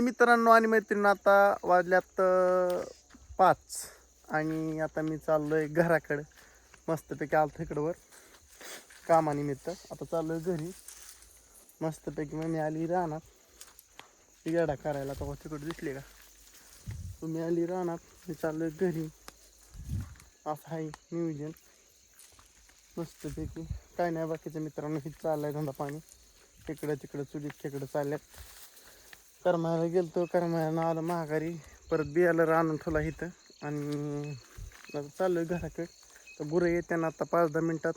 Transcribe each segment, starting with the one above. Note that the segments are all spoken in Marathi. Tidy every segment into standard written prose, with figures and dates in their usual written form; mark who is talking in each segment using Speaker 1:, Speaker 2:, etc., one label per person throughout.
Speaker 1: मित्रांनो आणि मैत्रिणी, आता वाजल्यात 5 आणि आता मी चाललोय घराकडे. मस्तपैकी आलतो इकडं कामानिमित्त. आता चाललोय घरी. मस्तपैकी मम्मी आली रानात येडा करायला. तर तिकडे दिसले का तुम्ही? आली रानात, मी चाललोय घरी. असं आहे नियोजन मस्तपैकी. काय नाही बाकीच्या मित्रांनो, हे चाललंय धंदा पाणी. इकडं तिकडं चुलीत खेकडं चालल्यात. करमायला गेलतो, करमायला आलं माघारी. परत बियाला आणून ठेवला इथं आणि आता चाललोय घराकडे. तर गुरं येते ना आता 5-10 मिनटात.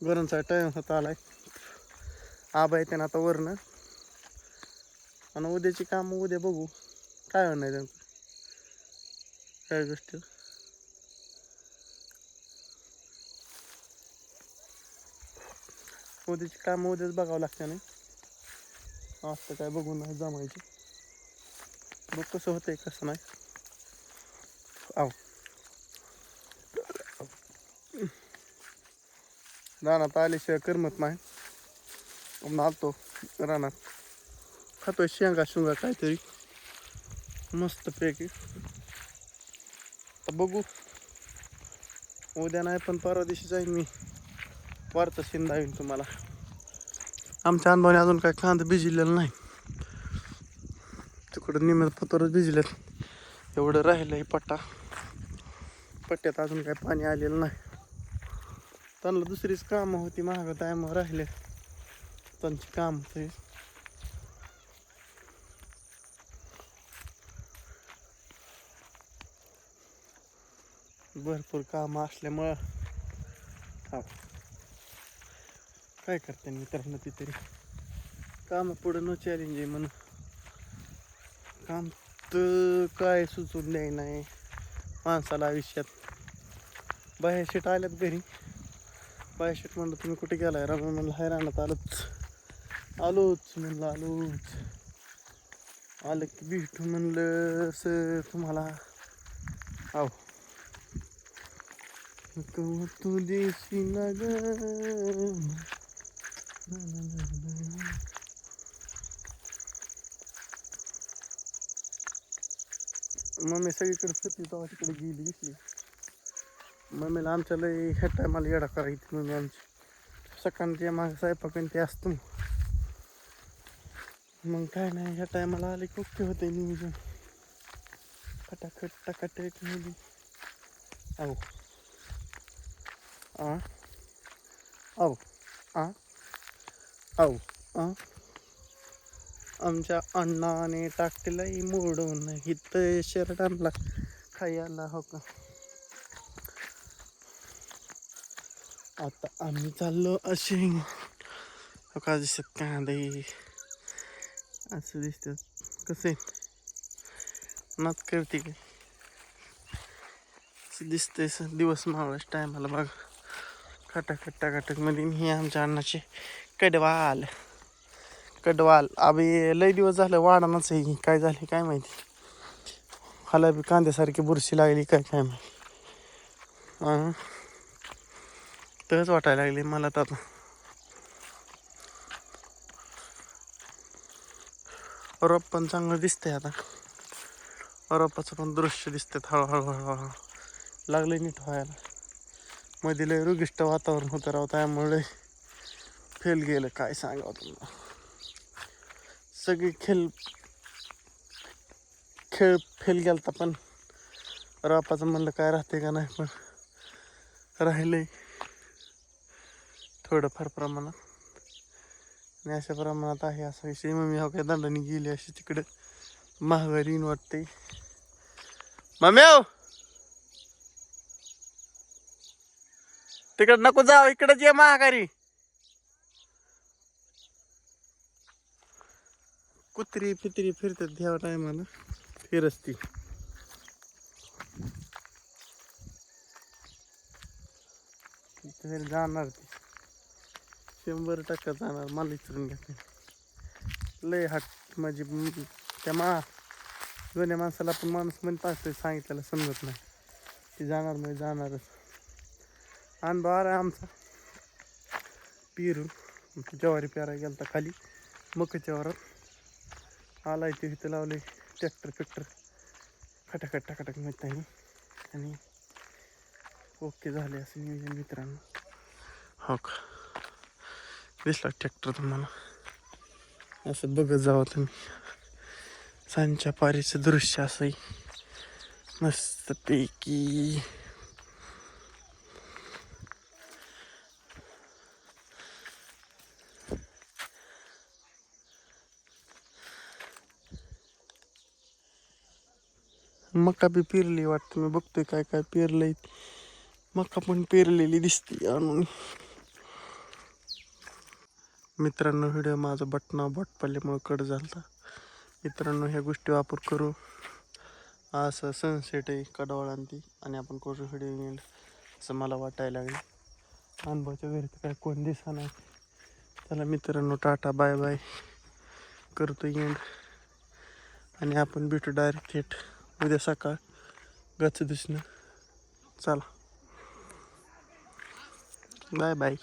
Speaker 1: गुरांचा टाईम होता आलाय. आबा येते ना आता वरनं. आणि उद्याची कामं उद्या बघू काय होणार त्यांचं, काय गोष्टी. उद्याची कामं उद्याच बघावं लागतं नाही, असं काय बघून नाही जमायची. बघ कसं होतंय कसं नाही. आव रानात आल्याशिवाय करमत नाही. म्हणून आलतो रानात. खातोय शेंगा काहीतरी मस्तपैकी. तर बघू उद्या नाही पण परवा दिवशी जाईन मी. वरचा शिंदा येईन तुम्हाला. आमच्या अनुभवाने अजून काय कांदा भिजलेलं नाही. तिकडं निम्यात पतरच भिजलेत. एवढं राहिलंय पट्ट्यात अजून काय पाणी आलेलं नाही. त्यांना दुसरीच कामं होती महाग टायमावर राहिले त्यांची काम. ते भरपूर काम असल्यामुळं काय करते मित्रांनो, ती तरी काम पुढं न चॅलेंज आहे म्हणून. काम तर काय सुचून द्याय नाही माणसाला आयुष्यात. बाहेर शेट आल्यात घरी. बाहेर शेट म्हणलं तुम्ही कुठे गेलाय? राम म्हणलं हाय रानात आलोच म्हणलं आलं की भेटू म्हणलं असं तुम्हाला. आव तू देशी ना ग. मम्मी सगळीकडे फिरती तेव्हा तिकडे गेली दिसली. मम्मीला आमच्या लय ह्या टायमाला येडा करायची. मम्मी आमची सकाळच्या मागे स्वयंपाक ते असतो. मग काय नाही, ह्या टायमाला आले की ओके होते नियोजन. खटाखट टाकाटक मध्ये. आहो आहो आहो आमच्या अण्णाने टाकलेलाही मोडून इथं शर्ट आणला खायला. हो का, आता आम्ही चाललो असे. हो का दिसत कांदे असं दिसतात. कसे नात करते काय दिसतंय दिवस मावळाच टायमाला बघा. खटाखट मध्ये हे आमच्या अण्णाचे कडवाल अभि लय दिवस झालं वाढानच आहे. काय झाले काय माहिती, मला बी कांद्यासारखी बुरशी लागली काय माहिती. तसंच वाटायला लागले मला तर. आता रोप पण चांगलं दिसतंय. आता रोपाचं पण दृश्य दिसतात हळूहळू लागले नीट व्हायला. मध्ये लय रुगिष्ट वातावरण होतं राव, त्यामुळे फेल गेलं. काय सांगावं तुम्हाला, सगळी खेळ फेल गेलता. पण रोपाचं म्हणलं काय राहते का नाही, पण राहिलंय थोडंफार प्रमाणात. आणि अशा प्रमाणात आहे असा विषय. मम्मी हो काय दंडाने गेली अशी तिकडं महागारीन वाटते. मम्मी तिकडं नको जाऊ, इकडंच ये महागारी. कुत्री फित्री फिरतात ह्या टायमाला फिरसती. जाणार ती 100% जाणार. मला विचारून घेते लय हाट माझी. त्या जुन्या माणसाला पण माणूस म्हणत असते, सांगितलेलं समजत नाही. ती जाणार म्हणजे जाणारच. अनुभव आहे आमचा पेरून ज्वारी पेरायला गेलता खाली मकाच्या वरात. आलाय ते इथं लावले ट्रॅक्टर खटाखट टाकाटक मिळत आहे आणि ओके झाले असं नियोजन मित्रांनो. हो का दिसला ट्रॅक्टर तुम्हाला असं बघत जावं तुम्ही. सांच्या पारीचं दृश्य असंही मस्तपैकी. मका बी पेरली वाटतं, मी बघतोय काय काय पेरलंय. मका पण पेरलेली दिसते आणून. मित्रांनो व्हिडिओ माझा बॉट पडल्यामुळे कट झाला. मित्रांनो ह्या गोष्टी वापर करू. असं सनसेट आहे कडवाळांती आणि आपण करू व्हिडिओ एंड असं मला वाटायला लागलं. अनुभवाच्या घरी तर काय कोण दिसा नाही. चला मित्रांनो टाटा बाय बाय करतो एंड आणि आपण भेटू डायरेक्ट थेट उद्या सकाळ गच्च दिसणं. चला बाय बाय.